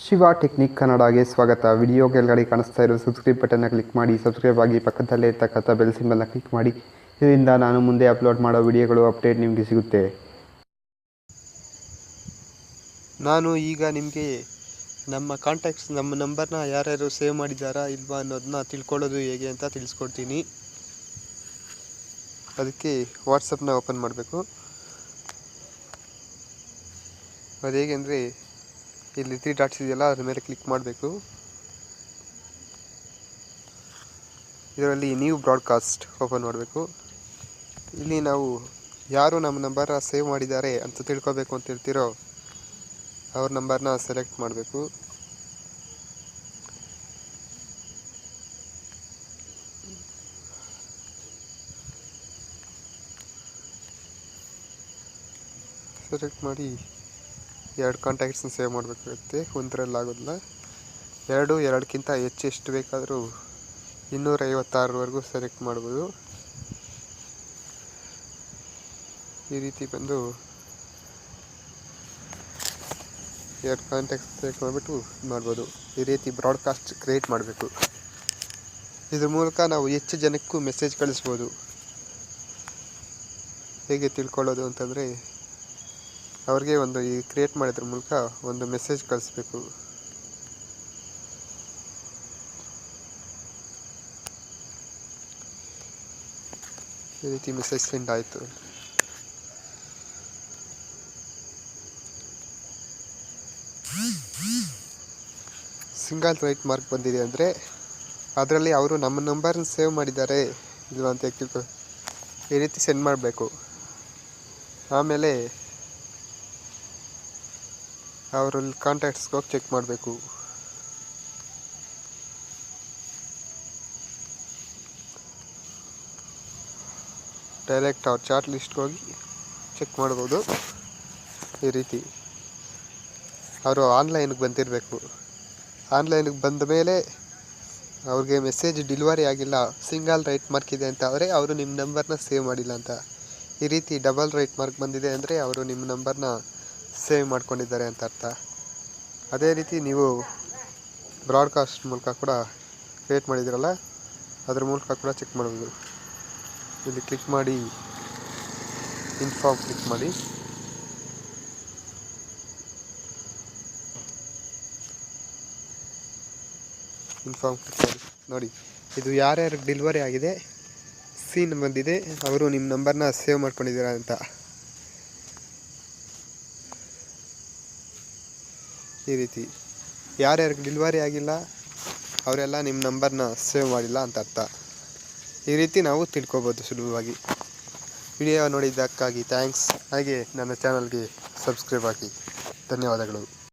Shiva technique ಕನ್ನಡಗೆ ಸ್ವಾಗತ. Video ಕೆಳಗಡೆ ಕಾಣಿಸ್ತಾ ಇರೋ ಸಬ್ಸ್ಕ್ರೈಬ್ ಬಟನ್ನ ಕ್ಲಿಕ್ ಮಾಡಿ, ಸಬ್ಸ್ಕ್ರೈಬ್ ಆಗಿ ಪಕ್ಕದಲ್ಲೇ ಇರ್ತಕ್ಕಂಥ ಬೆಲ್ ಸಿಂಬಲ್ನ ಕ್ಲಿಕ್ ಮಾಡಿ. ಇದರಿಂದ ನಾನು ಮುಂದೆ ಅಪ್ಲೋಡ್ ಮಾಡೋ ವಿಡಿಯೋಗಳು ಅಪ್ಡೇಟ್ ನಿಮಗೆ ಸಿಗುತ್ತೆ. ನಾನು ಈಗ ನಿಮಗೆ ನಮ್ಮ ಕಾಂಟ್ಯಾಕ್ಟ್ಸ್, ನಮ್ಮ ನಂಬರ್ನ ಯಾರ್ಯಾರು ಸೇವ್ ಮಾಡಿದ್ದಾರಾ ಇಲ್ವಾ ಅನ್ನೋದನ್ನ ತಿಳ್ಕೊಳ್ಳೋದು ಹೇಗೆ ಅಂತ ತಿಳಿಸ್ಕೊಡ್ತೀನಿ. ಅದಕ್ಕೆ ವಾಟ್ಸಪ್ನ ಓಪನ್ ಮಾಡಬೇಕು. ಅದು ಹೇಗೆ ಅಂದರೆ, ಇಲ್ಲಿ 3 ಡಾಟ್ಸ್ ಇದೆಯಲ್ಲ, ಅದ್ರ ಮೇಲೆ ಕ್ಲಿಕ್ ಮಾಡಬೇಕು. ಇದರಲ್ಲಿ ನ್ಯೂ ಬ್ರಾಡ್ಕಾಸ್ಟ್ ಓಪನ್ ಮಾಡಬೇಕು. ಇಲ್ಲಿ ನಾವು ಯಾರು ನಮ್ಮ ನಂಬರ್ನ ಸೇವ್ ಮಾಡಿದ್ದಾರೆ ಅಂತ ತಿಳ್ಕೊಬೇಕು ಅಂತ ಹೇಳ್ತಿರೋ ಅವ್ರ ನಂಬರ್ನ ಸೆಲೆಕ್ಟ್ ಮಾಡಬೇಕು. ಸೆಲೆಕ್ಟ್ ಮಾಡಿ 2 ಕಾಂಟ್ಯಾಕ್ಟ್ಸ್ನ ಸೇವ್ ಮಾಡಬೇಕಾಗುತ್ತೆ. ಒಂದರಲ್ಲಾಗೋದಿಲ್ಲ. 2ಕ್ಕಿಂತ ಹೆಚ್ಚು ಎಷ್ಟು ಬೇಕಾದರೂ 256ವರೆಗೂ ಸೆಲೆಕ್ಟ್ ಮಾಡ್ಬೋದು. ಈ ರೀತಿ ಬಂದು 2 ಕಾಂಟ್ಯಾಕ್ಟ್ಸ್ ಸೆಲೆಕ್ಟ್ ಮಾಡಿಬಿಟ್ಟು ಮಾಡ್ಬೋದು. ಈ ರೀತಿ ಬ್ರಾಡ್ಕಾಸ್ಟ್ ಕ್ರಿಯೇಟ್ ಮಾಡಬೇಕು. ಇದ್ರ ಮೂಲಕ ನಾವು ಹೆಚ್ಚು ಜನಕ್ಕೂ ಮೆಸೇಜ್ ಕಳಿಸ್ಬೋದು. ಹೇಗೆ ತಿಳ್ಕೊಳ್ಳೋದು ಅಂತಂದರೆ, ಅವ್ರಿಗೆ ಈ ಕ್ರಿಯೇಟ್ ಮಾಡೋದ್ರ ಮೂಲಕ ಒಂದು ಮೆಸೇಜ್ ಕಳಿಸ್ಬೇಕು. ಈ ರೀತಿ ಮೆಸೇಜ್ ಸೆಂಡ್ ಆಯಿತು. ಸಿಂಗಲ್ ರೈಟ್ ಮಾರ್ಕ್ ಬಂದಿದೆ ಅಂದರೆ ಅದರಲ್ಲಿ ಅವರು ನಮ್ಮ ನಂಬರ್ನ ಸೇವ್ ಮಾಡಿದ್ದಾರೆ ಇಲ್ವಾ ಅಂತ ಈ ರೀತಿ ಸೆಂಡ್ ಮಾಡಬೇಕು. ಆಮೇಲೆ ಅವರಲ್ಲಿ ಕಾಂಟ್ಯಾಕ್ಟ್ಸ್ಗೆ ಹೋಗಿ ಚೆಕ್ ಮಾಡಬೇಕು. ಡೈರೆಕ್ಟ್ ಅವ್ರ ಚಾಟ್ ಲಿಸ್ಟ್ಗೆ ಹೋಗಿ ಚೆಕ್ ಮಾಡ್ಬೋದು. ಈ ರೀತಿ ಅವರು ಆನ್ಲೈನ್ಗೆ ಬಂದಿರಬೇಕು. ಆನ್ಲೈನ್ಗೆ ಬಂದ ಮೇಲೆ ಅವ್ರಿಗೆ ಮೆಸೇಜ್ ಡೆಲಿವರಿ ಆಗಿಲ್ಲ, ಸಿಂಗಲ್ ರೈಟ್ ಮಾರ್ಕ್ ಇದೆ ಅಂತ ಆದರೆ ಅವರು ನಿಮ್ಮ ನಂಬರ್ನ ಸೇವ್ ಮಾಡಿಲ್ಲ ಅಂತ. ಈ ರೀತಿ ಡಬಲ್ ರೈಟ್ ಮಾರ್ಕ್ ಬಂದಿದೆ ಅಂದರೆ ಅವರು ನಿಮ್ಮ ನಂಬರ್ನ ಸೇವ್ ಮಾಡ್ಕೊಂಡಿದ್ದಾರೆ ಅಂತ ಅರ್ಥ. ಅದೇ ರೀತಿ ನೀವು ಬ್ರಾಡ್ಕಾಸ್ಟ್ ಮೂಲಕ ಕೂಡ ಕ್ರಿಯೇಟ್ ಮಾಡಿದ್ದೀರಲ್ಲ, ಅದ್ರ ಮೂಲಕ ಕೂಡ ಚೆಕ್ ಮಾಡ್ಬೋದು. ಇಲ್ಲಿ ಕ್ಲಿಕ್ ಮಾಡಿ ಇನ್ಫಾರ್ಮ್ ಕ್ಲಿಕ್ ಮಾಡಿ. ಇನ್ಫಾರ್ಮ್ ಕ್ಲಿಕ್ ಮಾಡಿ ನೋಡಿ, ಇದು ಯಾರ್ಯಾರಿಗೆ ಡೆಲಿವರಿ ಆಗಿದೆ ಸೀನ್ ಬಂದಿದೆ, ಅವರು ನಿಮ್ಮ ನಂಬರ್ನ ಸೇವ್ ಮಾಡ್ಕೊಂಡಿದ್ದೀರಾ ಅಂತ. ಈ ರೀತಿ ಯಾರ್ಯಾರಿಗೆ ಡೆಲಿವರಿ ಆಗಿಲ್ಲ ಅವರೆಲ್ಲ ನಿಮ್ಮ ನಂಬರ್ನ ಸೇವ್ ಮಾಡಿಲ್ಲ ಅಂತ ಅರ್ಥ. ಈ ರೀತಿ ನಾವು ತಿಳ್ಕೊಬೋದು ಸುಲಭವಾಗಿ. ವಿಡಿಯೋ ನೋಡಿದ್ದಕ್ಕಾಗಿ ಥ್ಯಾಂಕ್ಸ್. ಹಾಗೆ ನನ್ನ ಚಾನಲ್ಗೆ ಸಬ್ಸ್ಕ್ರೈಬ್ ಆಗಿ. ಧನ್ಯವಾದಗಳು.